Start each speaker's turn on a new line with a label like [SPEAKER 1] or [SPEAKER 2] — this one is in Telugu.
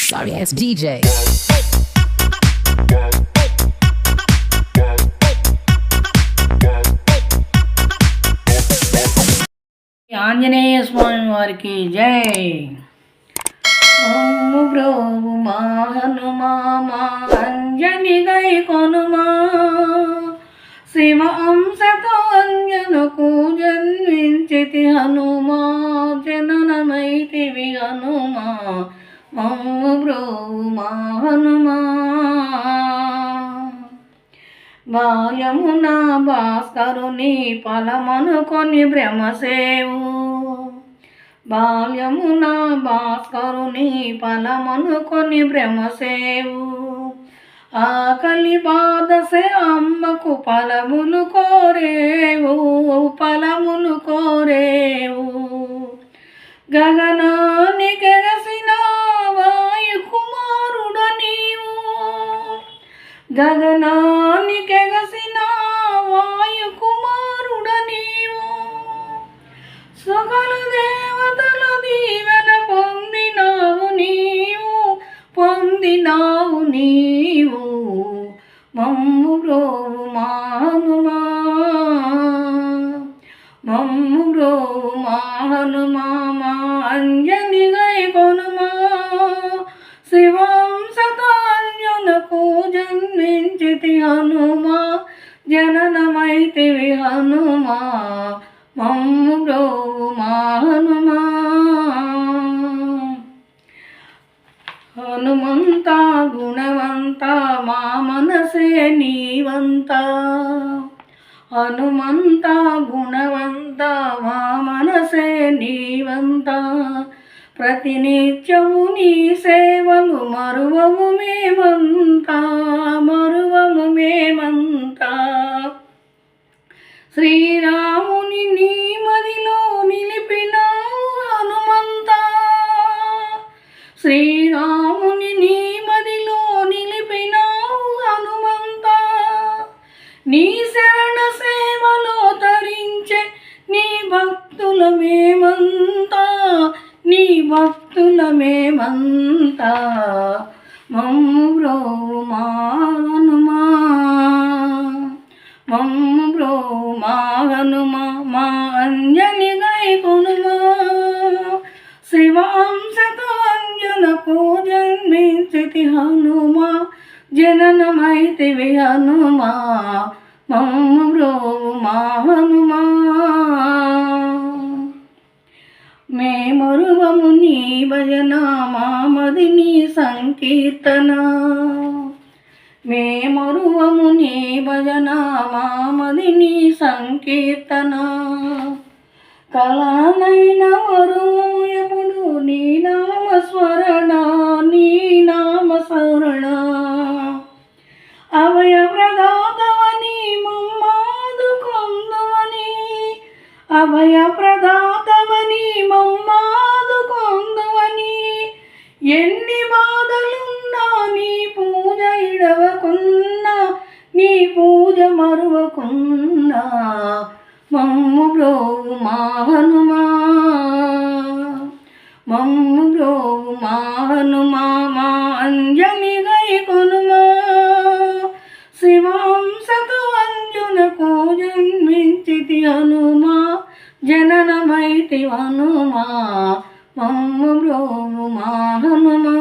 [SPEAKER 1] Sorry ass DJ.
[SPEAKER 2] ఆంజనేయ స్వామి వారికి జై. ఓము బ్రోవు మా హనుమా మా అంజని గై కొనుమా, శివ అంశతో అంజనకు జన్మించితి హనుమా, జననమైతివి హనుమా. ఓము బ్రోవు మా హనుమా. బాల్యమున భాస్కరుని ఫలమనుకొని భ్రమసేవు, బాల్యమున భాస్కరుని ఫలమనుకొని భ్రమసేవు, ఆకలి బాధసే అమ్మకు ఫలములు కోరేవు, ఫలములు కోరేవు. గగనానికి ఎగసిన వాయు కుమారుడ నీవు, గగనానికి ఎగసిన వాయు కుమారుడ నీవు, సకల దేవతల దీవెన పొందినావు నీవు, పొందినావు నీవు. మమ్ము బ్రోవు మా హనుమా, మమ్ము బ్రోవు మా హనుమా మా అంజని గై కొనుమా, శివాంశతో అంజనకు జన్మించితి హనుమా, జననమైతివి హనుమా. మమ్ము బ్రోవు మా హనుమా. హనుమంత గుణవంత మా మనసే నీవంత, హనుమంత గుణవంత మా మనసే నీవంత, ప్రతినిత్యము నీ సేవలు మరువము మేమంతా, మరువము మేమంతా. శ్రీరాముని నీ మదిలో నిలిపినావు హనుమంత, శ్రీరాముని నీ మదిలో నిలిపినావు హనుమంత, నీ శరణ సేవలో తరించే నీ భక్తుల మేమంతా, నీ భక్తుల మేమంతా. మమ్ము బ్రోవు మా హనుమా, మమ్ము బ్రోవు మా హనుమా మా అంజని గై కొనుమా, శివాంశతో అంజనకు జన్మించితి హనుమా, జననమైతివి హనుమా. మమ్ము బ్రోవు మా హనుమా. మేమరువము నీ భజన మామది నీ సంకీర్తన, మేమరువము నీ భజన మామది నీ సంకీర్తన, కళనైన మరువము ఎప్పుడు నీ నామస్మరణ, నీ నామస్మరణ. అభయ ప్రదాతవని మమ్మాదు కొందువని, అభయ ప్రదాతవని మమ్మాదు కొందువని, ఎన్ని బాధలున్నా నీ పూజ ఇడవకున్నా, నీ పూజ మరువకున్నా. మమ్ము బ్రోవు మా హనుమా, మమ్ము బ్రోవు మా హనుమా మా అంజని గై కొనుమా, శివాంశతో అంజనకు జన్మించితి హనుమా, జననమైతి హనుమా. మమ్ము బ్రోవు మా హనుమా.